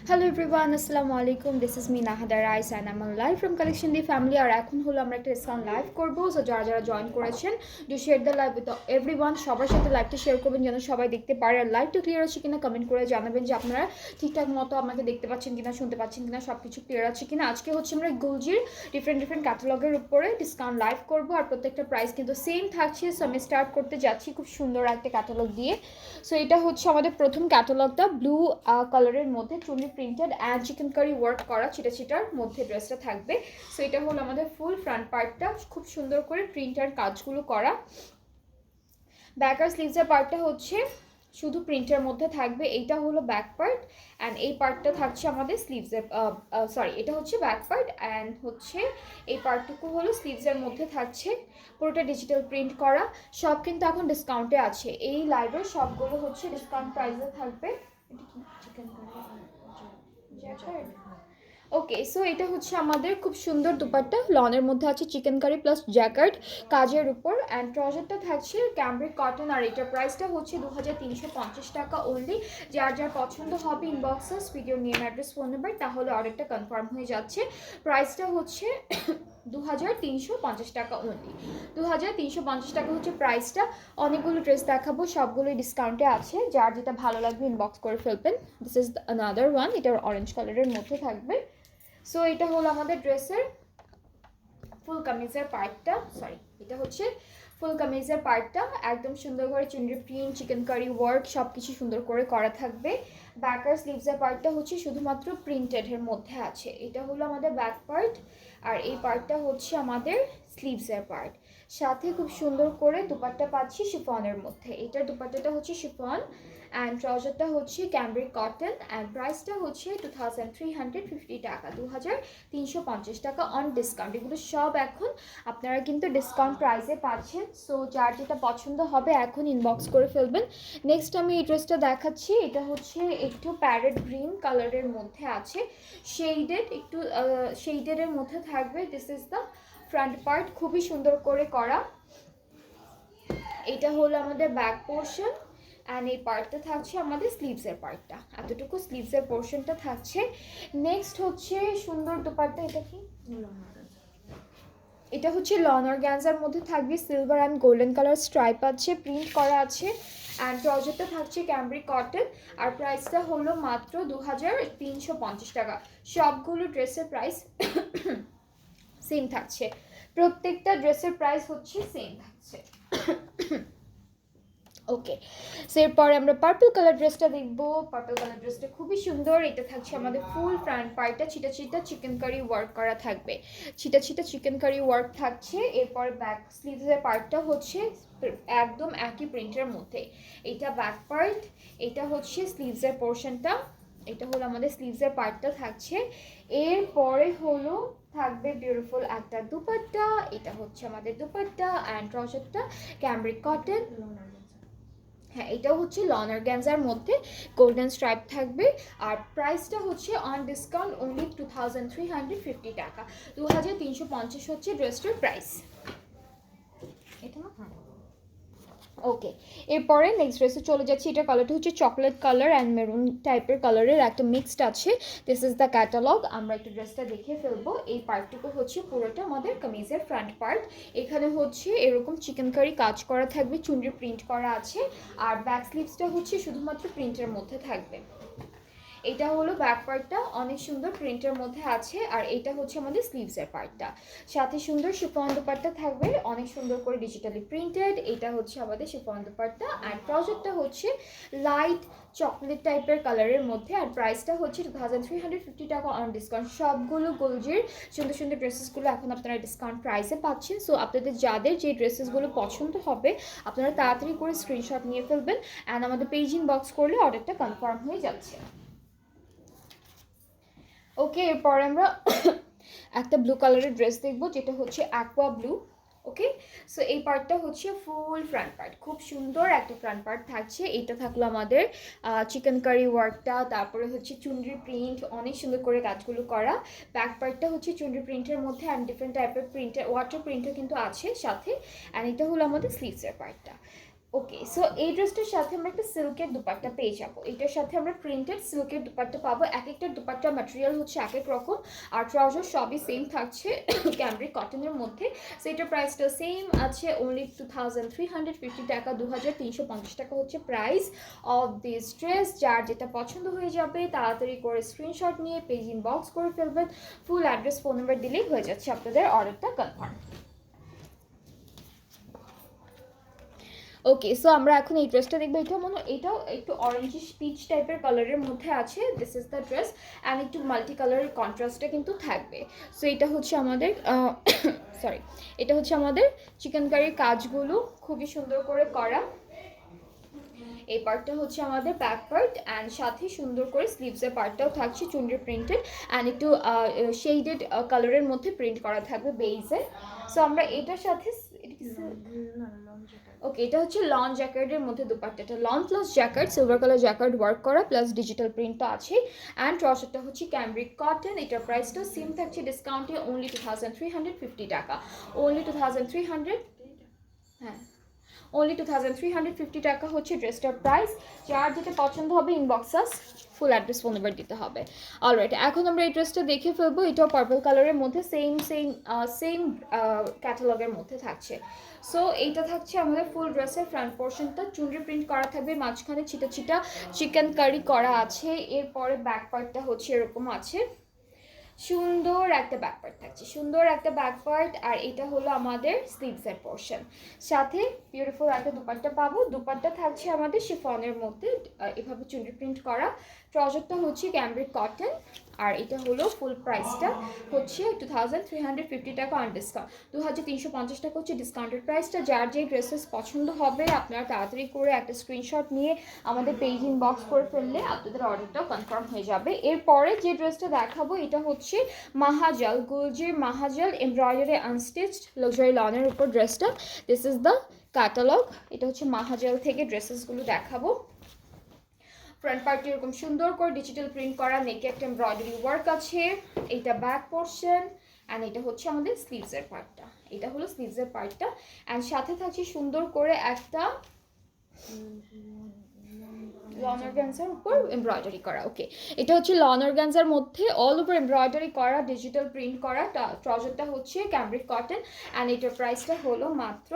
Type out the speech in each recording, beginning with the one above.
Hello everyone, আসসালামু আলাইকুম। This is me Nahada Rice and I am live from collection the family. আর এখন হলো আমরা একটা ডিসকাউন্ট লাইভ করবো। সো যারা যারা জয়েন করেছেন, do share the live with everyone. সবার সাথে লাইভটা শেয়ার করবেন যেন সবাই দেখতে পারে। আর লাইভটা ক্লিয়ার আছে কিনা কমেন্ট করে জানাবেন যে আপনারা ঠিকঠাক মতো আমাকে দেখতে পাচ্ছেন কিনা, শুনতে পাচ্ছেন কিনা, সব কিছু ক্লিয়ার আছে কিনা। আজকে হচ্ছে আমরা গুলজির ডিফারেন্ট ক্যাটালগের উপরে ডিসকাউন্ট লাইভ করবো। আর প্রত্যেকটা প্রাইস কিন্তু সেম থাকছে। সো আমি স্টার্ট করতে যাচ্ছি খুব সুন্দর একটা ক্যাটালগ দিয়ে। সো এটা হচ্ছে আমাদের প্রথম ক্যাটালগটা, ব্লু কালারের মধ্যে চুনি printed and chikankari work করা ছিটার মধ্যে ড্রেসটা থাকবে। সো এটা হলো আমাদের ফুল ফ্রন্ট পার্টটা, খুব সুন্দর করে প্রিন্টার কাজগুলো করা। ব্যাক আর স্লিভসের পার্টটা হচ্ছে শুধু প্রিন্টের মধ্যে থাকবে। এইটা হলো ব্যাক পার্ট অ্যান্ড এই পার্টটা থাকছে আমাদের স্লিভসের, সরি এটা হচ্ছে ব্যাক পার্ট অ্যান্ড হচ্ছে এই পার্টটুকু হলো স্লিভসের মধ্যে থাকছে। পুরোটা ডিজিটাল প্রিন্ট করা। সব কিন্তু এখন ডিসকাউন্টে আছে। এই লাইভের সবগুলো হচ্ছে ডিসকাউন্ট প্রাইসে থাকবে। এটা কি চিকেন কারি? ওকে, সো এটা হচ্ছে আমাদের খুব সুন্দর দুপাট্টা, লনের মধ্যে আছে চিকেন কারি প্লাস জ্যাকার্ড কাজের উপর অ্যান্ড ট্রাউজারটা থাকছে ক্যামব্রিক কটন। আর এটার প্রাইসটা হচ্ছে 2350 টাকা অনলি। যার যার পছন্দ হবে ইনবক্সে video name address phone number, তাহলে অর্ডারটা কনফার্ম হয়ে যাচ্ছে। প্রাইসটা হচ্ছে 2350 টাকা অনলি। 2350 টাকা হচ্ছে প্রাইসটা। অনেকগুলো ড্রেস দেখাবো, সবগুলোই ডিসকাউন্টে আছে। যার যেটা ভালো লাগবে ইনবক্স করে ফেলবেন। দিস ইজ আনাদার ওয়ান, এটার অরেঞ্জ কালারের মধ্যে থাকবে। সো এটা হলো আমাদের ড্রেসের ফুল কামিজের পার্টটা, সরি এটা হচ্ছে ফুল কামিজের পার্টটা। একদম সুন্দর করে চুনরি প্রিন্ট, চিকেন কারি ওয়ার্ক সব কিছু সুন্দর করে করা থাকবে। ব্যাক আর স্লিভসের পার্টটা হচ্ছে শুধুমাত্র প্রিন্টেডের মধ্যে আছে। এটা হলো আমাদের ব্যাক পার্ট আর এই পার্টটা হচ্ছে আমাদের স্লিভসের পার্ট। সাথে খুব সুন্দর করে দুপাট্টা পাচ্ছি শিফনের মধ্যে। এটার দুপাট্টাটা হচ্ছে শিফন অ্যান্ড ট্রাউজারটা হচ্ছে ক্যামব্রিক কটন অ্যান্ড প্রাইসটা হচ্ছে 2350 টাকা, 2350 টাকা অন ডিসকাউন্ট। এগুলো সব এখন আপনারা কিন্তু ডিসকাউন্ট প্রাইসে পাচ্ছেন। সো যার যেটা পছন্দ হবে এখন ইনবক্স করে ফেলবেন। নেক্সট আমি এই ড্রেসটা দেখাচ্ছি। এটা হচ্ছে একটু প্যারেট গ্রিন কালারের মধ্যে আছে, শেডেড, একটু শেডেডের মধ্যে থাকবে। This is the front part, খুবই সুন্দর করে করা। এটা হলো আমাদের ব্যাক পোর্শন অ্যান্ড এই পার্টটা থাকছে আমাদের স্লিভসের পার্টটা। এতটুকু স্লিভসের পোর্শনটা থাকছে। নেক্সট হচ্ছে সুন্দর দোপাট্টা। এটা কি? এটা হচ্ছে লন অর্গানজার মধ্যে থাকবে, silver and golden colour stripe আছে, প্রিন্ট করা আছে অ্যান্ড ট্রাউজারটা থাকছে ক্যামব্রিক কটন। আর প্রাইসটা হলো মাত্র 2350 টাকা। সবগুলো ড্রেসের প্রাইস সেম থাকছে। প্রত্যেকটা ড্রেসের প্রাইস হচ্ছে সেম থাকছে। ওকে, সো এরপরে আমরা পার্পল কালার ড্রেসটা দেখবো। পার্পল কালার ড্রেসটা খুবই সুন্দর। এটা থাকছে আমাদের ফুল ফ্রন্ট পার্টটা ছিটা চিকেন কারি ওয়ার্ক করা থাকবে, ছিটা চিকেন কারি ওয়ার্ক থাকছে। এরপর ব্যাক স্লিভসের পার্টটা হচ্ছে একদম একই প্রিন্টের মধ্যে। এটা ব্যাক পার্ট, এটা হচ্ছে স্লিভসের পোর্শনটা। এটা হলো আমাদের স্লিভসের পার্টটা থাকছে। এরপরে হলো থাকবে বিউটিফুল একটা দুপাট্টা। এটা হচ্ছে আমাদের দুপাট্টা অ্যান্ড ট্রাউজারটা ক্যামব্রিক কটন। হ্যাঁ, এটাও হচ্ছে লন অর্গানজার মধ্যে গোল্ডেন স্ট্রাইপ থাকবে। আর প্রাইসটা হচ্ছে অন ডিসকাউন্ট অনলি 2350 টাকা। 2350 হচ্ছে ড্রেসটার প্রাইস। এটা না? ওকে, এরপরে নেক্সট ড্রেসে চলে যাচ্ছি। এটা কালারটা হচ্ছে চকলেট কালার অ্যান্ড মেরুন টাইপের কালারের একটা মিক্সড আছে। This is the catalogue. আমরা একটু ড্রেসটা দেখে ফেলবো। এই পার্টটুকু হচ্ছে পুরোটা আমাদের কামিজের ফ্রন্ট পার্ট। এখানে হচ্ছে এরকম চিকেন কারি কাজ করা থাকবে, চুনরি প্রিন্ট করা আছে। আর ব্যাক স্লিভসটা হচ্ছে শুধুমাত্র প্রিন্টের মধ্যে থাকবে। এটা হলো ব্যাক পার্টটা, অনেক সুন্দর প্রিন্টের মধ্যে আছে। আর এটা হচ্ছে আমাদের স্লিভসের পার্টটা, সাথে সুন্দর শিফন দুপাট্টা থাকবে, অনেক সুন্দর করে ডিজিটালি প্রিন্টেড। এটা হচ্ছে আমাদের শিফন দুপাট্টা। আর ট্রাউজারটা হচ্ছে লাইট চকলেট টাইপের কালারের মধ্যে। আর প্রাইসটা হচ্ছে 2350 টাকা অন ডিসকাউন্ট। সবগুলো গুলজির সুন্দর সুন্দর ড্রেসেসগুলো এখন আপনারা ডিসকাউন্ট প্রাইসে পাচ্ছেন। সো আপনাদের যাদের যে ড্রেসেসগুলো পছন্দ হবে আপনারা তাড়াতাড়ি করে স্ক্রিনশট নিয়ে ফেলবেন অ্যান্ড আমাদের পেজ ইনবক্স করলে অর্ডারটা কনফার্ম হয়ে যাচ্ছে। ওকে, এরপর আমরা একটা ব্লু কালারের ড্রেস দেখবো, যেটা হচ্ছে অ্যাকোয়া ব্লু। ওকে, সো এই পার্টটা হচ্ছে ফুল ফ্রন্ট পার্ট, খুব সুন্দর একটা ফ্রন্ট পার্ট থাকছে। এটা থাকলো আমাদের চিকেন কারি ওয়ার্কটা, তারপরে হচ্ছে চুনরি প্রিন্ট, অনেক সুন্দর করে কাজগুলো করা। ব্যাক পার্টটা হচ্ছে চুনরি প্রিন্টের মধ্যে অ্যান্ড ডিফারেন্ট টাইপের প্রিন্টের ওয়াটার প্রিন্টও কিন্তু আছে সাথে। অ্যান্ড এটা হলো আমাদের স্লিভসের পার্টটা। ওকে, সো এই ড্রেসটার সাথে আমরা একটা সিল্কের দুপাট্টা পেয়ে যাবো। এটার সাথে আমরা প্রিন্টেড সিল্কের দুপাট্টা পাবো। এক একটা দুপাট্টা ম্যাটেরিয়াল হচ্ছে এক এক রকম, আর ট্রাউজার সবই সেম থাকছে ক্যামব্রিক কটনের মধ্যে। সো এটার প্রাইসটা সেম আছে অনলি 2350 টাকা, 2350 টাকা হচ্ছে প্রাইস অফ দিস ড্রেস। যার যেটা পছন্দ হয়ে যাবে তাড়াতাড়ি করে স্ক্রিনশট নিয়ে পেজ ইনবক্স করে ফেলবেন। ফুল অ্যাড্রেস, ফোন নাম্বার দিলেই হয়ে যাচ্ছে আপনাদের অর্ডারটা কনফার্ম। ওকে, সো আমরা এখন এই ড্রেসটা দেখবো। এটাও একটু অরেঞ্জিশ পিচ টাইপের কালারের মধ্যে আছে। This is the dress, and একটু মাল্টি কালারের কন্ট্রাস্টটা কিন্তু থাকবে। সো এটা হচ্ছে আমাদের সরি, এটা হচ্ছে আমাদের চিকেন কারির কাজগুলো খুবই সুন্দর করে করা। এই পার্টটা হচ্ছে আমাদের ব্যাক পার্ট, অ্যান্ড সাথে সুন্দর করে স্লিভসের পার্টটাও থাকছে চুনরি প্রিন্টেড, অ্যান্ড একটু শেডেড কালারের মধ্যে প্রিন্ট করা থাকবে বেইজে। সো আমরা এটার সাথে ওকে, এটা হচ্ছে লন জ্যাকেটের মধ্যে দুপাট্টাটা lawn plus jacket, silver colour jacket work করা প্লাস ডিজিটাল প্রিন্টটা আছে, অ্যান্ড ট্রাউজারটা হচ্ছে ক্যামব্রিক কটন। এটার প্রাইসটা সেম থাকছে ডিসকাউন্টে অনলি 2350 টাকা, অনলি 2300। হ্যাঁ, অনলি 2350 টাকা হচ্ছে ড্রেসটার প্রাইস। যার যেটা পছন্দ হবে ইনবক্সাস ফুল অ্যাড্রেস, ফোন নাম্বার দিতে হবে। অলরাইট, এখন আমরা এই ড্রেসটা দেখে ফেলবো। এটাও পার্পল কালারের মধ্যে সেম ক্যাটালগের মধ্যে থাকছে। সো এইটা থাকছে আমাদের ফুল ড্রেসের ফ্রন্ট পোর্শনটা, চুনরি প্রিন্ট করা থাকবে, মাঝখানে ছিটা ছিটা চিকেন কারি করা আছে। এরপরে ব্যাক পার্টটা হচ্ছে এরকম আছে, সুন্দর একটা ব্যাক পার্ট থাকছে, সুন্দর একটা ব্যাক পার্ট। আর এটা হলো আমাদের স্লিভসের পোর্শন, সাথে বিউটিফুল একটা দুপাট্টা পাবো। দুপাট্টা থাকছে আমাদের শিফনের মধ্যে এভাবে চুনরি প্রিন্ট করা। ট্রাউজারটা হচ্ছে ক্যামব্রিক কটন, আর এটা হলো ফুল প্রাইসটা হচ্ছে 2350 টাকা অন ডিসকাউন্ট, 2350 টাকা হচ্ছে ডিসকাউন্টেড প্রাইসটা। যার যে ড্রেসেস পছন্দ হবে আপনারা তাড়াতাড়ি করে একটা স্ক্রিনশট নিয়ে আমাদের পেজ ইনবক্স করে ফেললে আপনাদের অর্ডারটাও কনফার্ম হয়ে যাবে। এরপরে যে ড্রেসটা দেখাবো এটা হচ্ছে মাহাজাল, গুলজির মাহাজাল এমব্রয়ডারি আনস্টিচড লাক্সারি লনের উপর ড্রেসটা। This is the catalogue. এটা হচ্ছে মাহাজাল থেকে ড্রেসেসগুলো দেখাবো। ফ্রন্ট পার্টটি এরকম সুন্দর করে ডিজিটাল প্রিন্ট করা, নেকে একটা এমব্রয়ডারি ওয়ার্ক আছে। এইটা ব্যাক পোর্শন, অ্যান্ড এটা হচ্ছে আমাদের স্লিভসের পার্টটা। এটা হলো স্লিভসের পার্টটা, অ্যান্ড সাথে থাকছে সুন্দর করে একটা লন অর্গানজার উপর এমব্রয়ডারি করা। ওকে, এটা হচ্ছে লন অর্গানজার মধ্যে অল ওভার এমব্রয়ডারি করা, ডিজিটাল প্রিন্ট করা। ট্রাউজারটা হচ্ছে ক্যামব্রিক কটন, অ্যান্ড এটার প্রাইসটা হলো মাত্র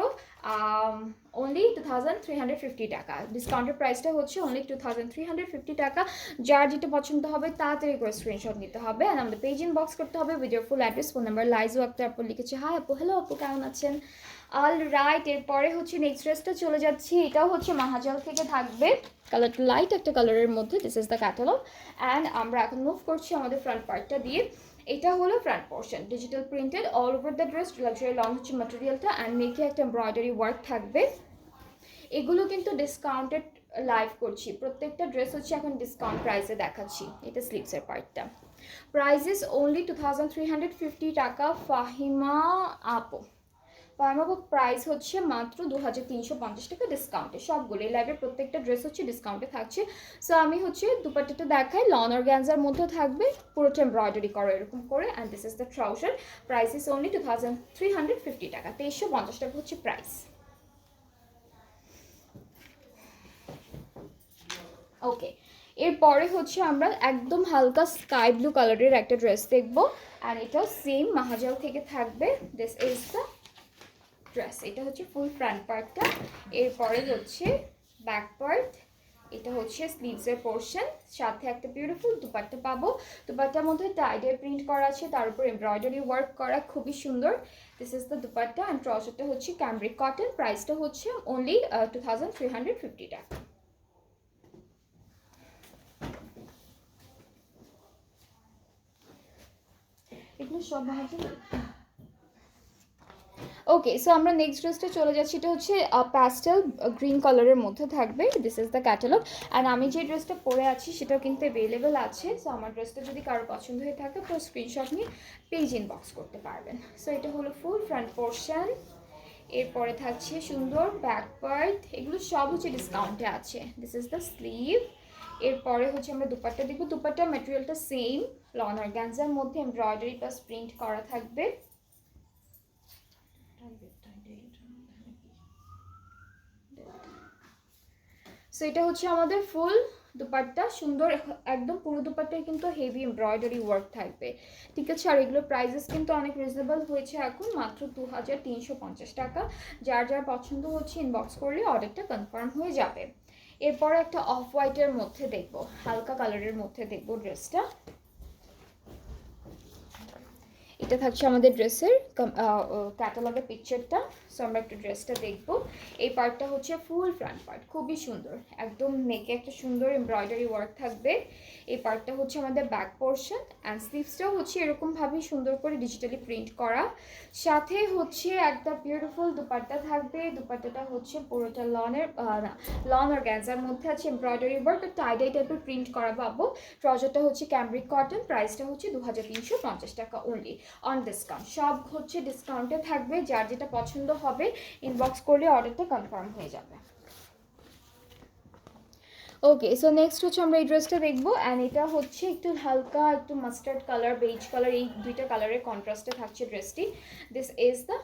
অনলি 2350 টাকা। ডিসকাউন্টের প্রাইসটা হচ্ছে অনলি 2350 টাকা। যার যেটা পছন্দ হবে তাড়াতাড়ি করে স্ক্রিনশট নিতে হবে, অ্যান্ড আমাদের পেজ ইনবক্স করতে হবে with your full address, phone number. Laizu Akter আপু লিখেছে, হাই আপু, হ্যালো আপু, কেমন আছেন? অল রাইট, এরপরে হচ্ছে নেক্সট ড্রেসটা চলে যাচ্ছি। এটাও হচ্ছে মাহাজাল থেকে থাকবে, কালারটা লাইট একটা কালারের মধ্যে। This is the catalogue, and আমরা এখন মুভ করছি আমাদের ফ্রন্ট পার্টটা দিয়ে। এটা হলো front portion, digital printed all over the dress, luxury long হচ্ছে ম্যাটেরিয়ালটা, অ্যান্ড নেকে একটা এমব্রয়ডারি ওয়ার্ক থাকবে। এগুলো কিন্তু ডিসকাউন্টেড লাইভ করছি, প্রত্যেকটা ড্রেস হচ্ছে এখন ডিসকাউন্ট প্রাইসে দেখাচ্ছি। এটা স্লিভসের পার্টটা, প্রাইস ইজ অনলি 2350 টাকা। ফাহিমা আপু, প্রাইস হচ্ছে মাত্র 2350 টাকা ডিসকাউন্টে। সবগুলো এই লাইভের প্রত্যেকটা ড্রেস হচ্ছে ডিসকাউন্টে থাকছে। সো আমি হচ্ছে দুপাট্টাটা দেখাই, লন অর্গানজার মধ্যে থাকবে, পুরোটা এমব্রয়ডারি করা এরকম করে, and this is the trouser. Price is only 2350 টাকা, 2350 টাকা হচ্ছে প্রাইস। ওকে, এরপরে হচ্ছে আমরা একদম হালকা স্কাই ব্লু কালারের একটা ড্রেস দেখবো, অ্যান্ড এটাও সেম মাহাজাল থেকে থাকবে। This is the dress. এটা হচ্ছে ফুল ফ্রন্ট পার্টটা, এরপরে হচ্ছে ব্যাক পার্ট। এটা হচ্ছে স্লিভসের পোর্শন, সাথে একটা বিউটিফুল দুপাট্টা পাবো। দুপাট্টার মধ্যে টাইডের প্রিন্ট করা আছে, তার উপর এমব্রয়ডারি ওয়ার্ক করা, খুবই সুন্দর। This is the dupatta, and ট্রাউজারটা হচ্ছে ক্যামব্রিক কটন। প্রাইসটা হচ্ছে অনলি 2350 টাকা। এগুলো সব ওকে, সো আমরা নেক্সট ড্রেসটা চলে যাচ্ছি। এটা হচ্ছে প্যাস্টেল গ্রিন কালারের মধ্যে থাকবে। This is the catalogue, and আমি যে ড্রেসটা পরে আছি সেটাও কিন্তু অ্যাভেলেবেল আছে। সো আমার ড্রেসটা যদি কারো পছন্দ হয়ে থাকে তো স্ক্রিনশট নিয়ে পেজ ইনবক্স করতে পারবেন। সো এটা হলো ফুল ফ্রন্ট পোর্শন, এরপরে থাকছে সুন্দর ব্যাক পার্ট। এগুলো সব হচ্ছে ডিসকাউন্টে আছে। This is the sleeve. এরপরে হচ্ছে আমরা দুপাট্টা দেখবো। দুপাট্টা ম্যাটেরিয়ালটা সেম লন অর্গানজার মধ্যে এমব্রয়ডারি প্লাস প্রিন্ট করা থাকবে। সো এটা হচ্ছে আমাদের ফুল দুপাট্টা, সুন্দর একদম পুরো দুপাট্টায় কিন্তু হেভি এমব্রয়ডারি ওয়ার্ক থাকবে, ঠিক আছে। আর এগুলোর প্রাইসেস কিন্তু অনেক রিজনেবল হয়েছে এখন, মাত্র 2350 টাকা। যার যার পছন্দ হচ্ছে ইনবক্স করলে অর্ডারটা কনফার্ম হয়ে যাবে। এরপরে একটা অফ হোয়াইটের মধ্যে দেখবো, হালকা কালারের মধ্যে দেখবো ড্রেসটা। এটা থাকছে আমাদের ড্রেসের ক্যাটালগের পিকচারটা। সো আমরা একটু ড্রেসটা দেখবো। এই পার্টটা হচ্ছে ফুল ফ্রন্ট পার্ট, খুবই সুন্দর, একদম নেকে একটা সুন্দর এমব্রয়ডারি ওয়ার্ক থাকবে। এই পার্টটা হচ্ছে আমাদের ব্যাক পোর্শন, অ্যান্ড স্লিভসটাও হচ্ছে এরকমভাবেই সুন্দর করে ডিজিটালি প্রিন্ট করা। সাথে হচ্ছে একটা বিউটিফুল দুপাট্টা থাকবে। দুপাট্টাটা হচ্ছে পুরোটা লন অর্গানজার মধ্যে আছে এমব্রয়ডারি ওয়ার্ক, টাইডাই টাইপের প্রিন্ট করা পাবো। ট্রাউজারটা হচ্ছে ক্যামব্রিক কটন, প্রাইসটা হচ্ছে 2350 টাকা অনলি অন ডিসকাউন্ট। সব হচ্ছে ডিসকাউন্টে থাকবে, যার যেটা পছন্দ হবে ইনবক্স করলে অর্ডারটা কনফার্ম হয়ে যাবে। ওকে, সো নেক্সট হচ্ছে আমরা এই ড্রেসটা দেখবো, অ্যান্ড এটা হচ্ছে একটু হালকা একটু মাস্টার্ড কালার, বেজ কালার, এই দুইটা কালারের কন্ট্রাস্টে থাকছে ড্রেসটি। This is the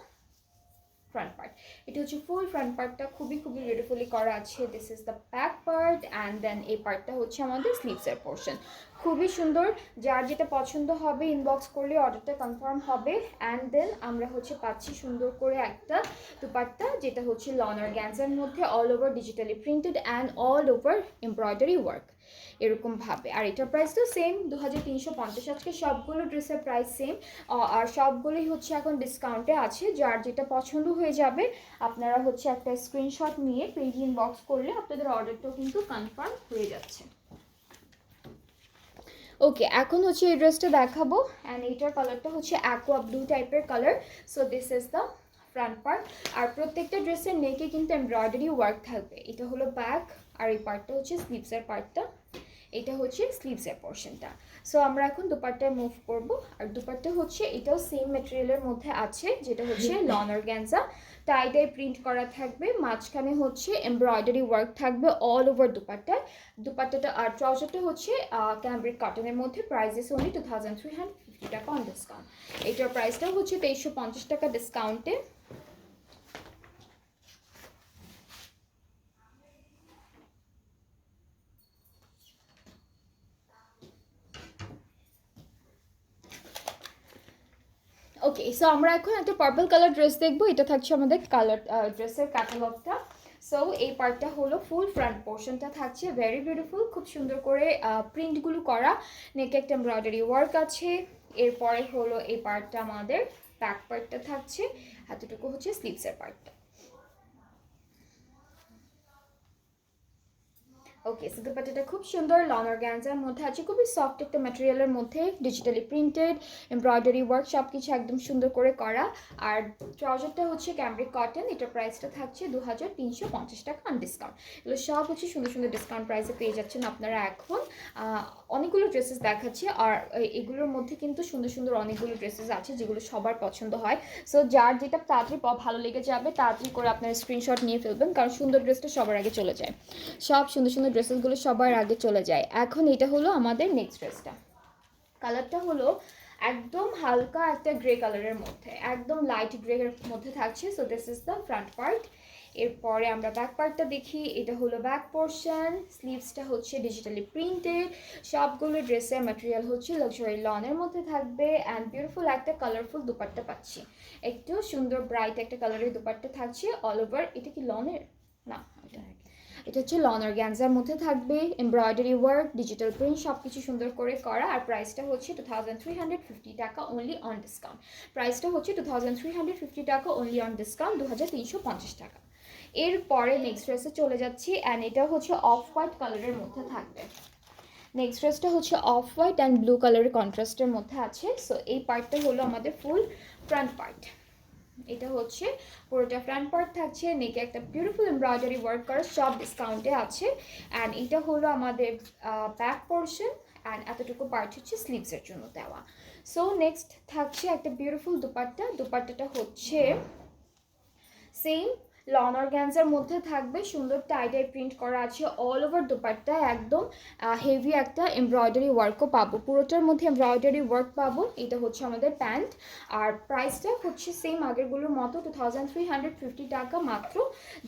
front part. এটা হচ্ছে ফুল ফ্রন্ট পার্টটা খুবই বিউটিফুলি করা আছে। This is the back part, and then এই পার্টটা হচ্ছে আমাদের স্লিভসের পোর্শন, খুবই সুন্দর। যার যেটা পছন্দ হবে ইনবক্স করলে অর্ডারটা কনফার্ম হবে। অ্যান্ড দেন আমরা হচ্ছে পাচ্ছি সুন্দর করে একটা দুপাট্টা, যেটা হচ্ছে লন অর্গানজার মধ্যে all over digitally printed and all over embroidery work এরকমভাবে। আর এটার প্রাইস তো সেম 2350। আজকে সবগুলো ড্রেসের প্রাইস সেম, আর সবগুলোই হচ্ছে এখন ডিসকাউন্টে আছে। যার যেটা পছন্দ হয়ে যাবে আপনারা হচ্ছে একটা স্ক্রিনশট নিয়ে পেজ ইনবক্স করলে আপনাদের অর্ডারটাও কিন্তু কনফার্ম হয়ে যাচ্ছে। ওকে, এখন হচ্ছে এই ড্রেসটা দেখাবো, অ্যান্ড এইটার কালারটা হচ্ছে অ্যাকোয়া ব্লু টাইপের colour. So this is the front part. আর প্রত্যেকটা ড্রেসের নেকে কিন্তু এমব্রয়ডারি ওয়ার্ক থাকবে। এটা হলো ব্যাক, আর এই পার্টটা হচ্ছে স্লিভসের পার্টটা, এটা হচ্ছে স্লিভসের পোর্শনটা। সো আমরা এখন দুপাট্টায় মুভ করব। আর দুপাট্টা হচ্ছে এটাও সেম ম্যাটেরিয়ালের মধ্যে আছে, যেটা হচ্ছে লন অর্গানজা, টাইডাই প্রিন্ট করা থাকবে, মাঝখানে হচ্ছে এমব্রয়ডারি ওয়ার্ক থাকবে অল ওভার দুপাট্টায়। দুপাট্টাটা আর ট্রাউজারটা হচ্ছে ক্যামব্রিক কটনের মধ্যে, প্রাইসেস অনলি 2350 টাকা অন ডিসকাউন্ট। এইটার প্রাইসটাও হচ্ছে 2350 টাকা ডিসকাউন্টে। ওকে, সো আমরা এখন একটা পার্পল কালার ড্রেস দেখবো। এটা থাকছে আমাদের কালার ড্রেসের ক্যাটালগটা। সো এই পার্টটা হলো ফুল ফ্রন্ট পোর্শনটা থাকছে ভেরি বিউটিফুল, খুব সুন্দর করে প্রিন্টগুলো করা, নেকে একটা এমব্রয়ডারি ওয়ার্ক আছে। এরপরে হলো এই পার্টটা আমাদের ব্যাক পার্টটা থাকছে, এতটুকু হচ্ছে স্লিভসের পার্টটা। ওকে, সো দুপাট্টাটা খুব সুন্দর লন অর্গানজার মধ্যে আছে, খুবই সফট একটা ম্যাটেরিয়ালের মধ্যে, ডিজিটালি প্রিন্টেড, এমব্রয়ডারি ওয়ার্ক সব কিছু একদম সুন্দর করে করা। আর ট্রাউজারটা হচ্ছে ক্যামব্রিক কটন, এটার প্রাইসটা থাকছে 2350 টাকা অন ডিসকাউন্ট। এগুলো সব হচ্ছে সুন্দর সুন্দর ডিসকাউন্ট প্রাইসে পেয়ে যাচ্ছেন আপনারা এখন। অনেকগুলো ড্রেসেস দেখাচ্ছি, আর এগুলোর মধ্যে কিন্তু সুন্দর সুন্দর অনেকগুলো ড্রেসেস আছে যেগুলো সবার পছন্দ হয়। সো যার যেটা তাড়াতাড়ি ভালো লেগে যাবে তাড়াতাড়ি করে আপনারা স্ক্রিনশট নিয়ে ফেলবেন, কারণ সুন্দর ড্রেসটা সবার আগে চলে যায়, সব সুন্দর সুন্দর ড্রেসেসগুলো সবার আগে চলে যায়। এখন এটা হলো আমাদের নেক্সট ড্রেসটা, কালারটা হলো একদম হালকা একটা গ্রে কালারের মধ্যে, একদম লাইট গ্রে এর মধ্যে থাকছে। So this is the front part. এরপরে আমরা ব্যাক পার্টটা দেখি, এটা হলো ব্যাক পোর্শন, স্লিভসটা হচ্ছে ডিজিটালি প্রিন্টেড, সবগুলো ড্রেসের ম্যাটেরিয়াল হচ্ছে লাক্সারি লনের মধ্যে থাকবে, অ্যান্ড বিউটিফুল একটা কালারফুল দুপাট্টা পাচ্ছি, একটু সুন্দর ব্রাইট একটা কালারের দুপাট্টা থাকছে অল ওভার। এটা কি লনের? না, এটা হচ্ছে লন অর্গানজার মধ্যে থাকবে, এমব্রয়ডারি ওয়ার্ক, ডিজিটাল প্রিন্ট সব কিছু সুন্দর করে করা। আর প্রাইসটা হচ্ছে 2350 টাকা অনলি অন ডিসকাউন্ট। প্রাইসটা হচ্ছে 2350 টাকা অনলি অন ডিসকাউন্ট, 2350 টাকা। এরপরে নেক্সট ড্রেসে চলে যাচ্ছি, অ্যান্ড এটা হচ্ছে অফ হোয়াইট কালারের মধ্যে থাকবে। নেক্সট ড্রেসটা হচ্ছে অফ হোয়াইট অ্যান্ড ব্লু কালারের কন্ট্রাস্টের মধ্যে আছে। সো এই পার্টটা হলো আমাদের ফুল ফ্রন্ট পার্ট। এটা হচ্ছে পুরোটা ফ্রন্ট পার্ট থাকছে, নেকে একটা বিউটিফুল এমব্রয়ডারি ওয়ার্ক করা, সব ডিসকাউন্টে আছে। অ্যান্ড এটা হলো আমাদের ব্যাক পোর্শন, অ্যান্ড এতটুকু পার্ট হচ্ছে স্লিভসের জন্য দেওয়া। সো নেক্সট থাকছে একটা বিউটিফুল দুপাট্টা। দুপাট্টাটা হচ্ছে সেম লন অর্গানজার মধ্যে থাকবে, সুন্দর টাইডাই প্রিন্ট করা আছে অল ওভার দোপাট্টায়, একদম হেভি একটা এমব্রয়ডারি ওয়ার্কও পাবো, পুরোটার মধ্যে এমব্রয়ডারি ওয়ার্ক পাবো। এটা হচ্ছে আমাদের প্যান্ট, আর প্রাইসটা হচ্ছে সেম আগেরগুলোর মতো 2350 টাকা মাত্র।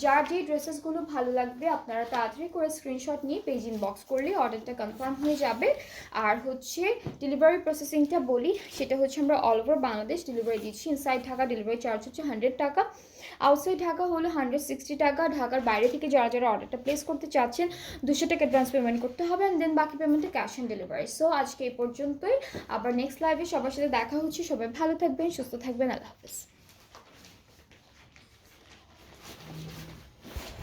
যার যে ড্রেসেসগুলো ভালো লাগবে আপনারা তাড়াতাড়ি করে স্ক্রিনশট নিয়ে পেজ ইনবক্স করলে অর্ডারটা কনফার্ম হয়ে যাবে। আর হচ্ছে ডেলিভারি প্রসেসিংটা বলি, সেটা হচ্ছে আমরা অল ওভার বাংলাদেশ ডেলিভারি দিচ্ছি। ইনসাইড ঢাকা ডেলিভারি চার্জ হচ্ছে 100 টাকা, আউটসাইড ঢাকা হলো 160 টাকা। ঢাকার বাইরে থেকে যারা যারা অর্ডারটা প্লেস করতে চাচ্ছেন 200 টাকা অ্যাডভান্স পেমেন্ট করতে হবে, অ্যান্ড দেন বাকি পেমেন্টে ক্যাশ অন ডেলিভারি। সো আজকে এই পর্যন্তই, আবার নেক্সট লাইভে সবার সাথে দেখা হচ্ছে। সবাই ভালো থাকবেন, সুস্থ থাকবেন, আল্লাহ হাফেজ।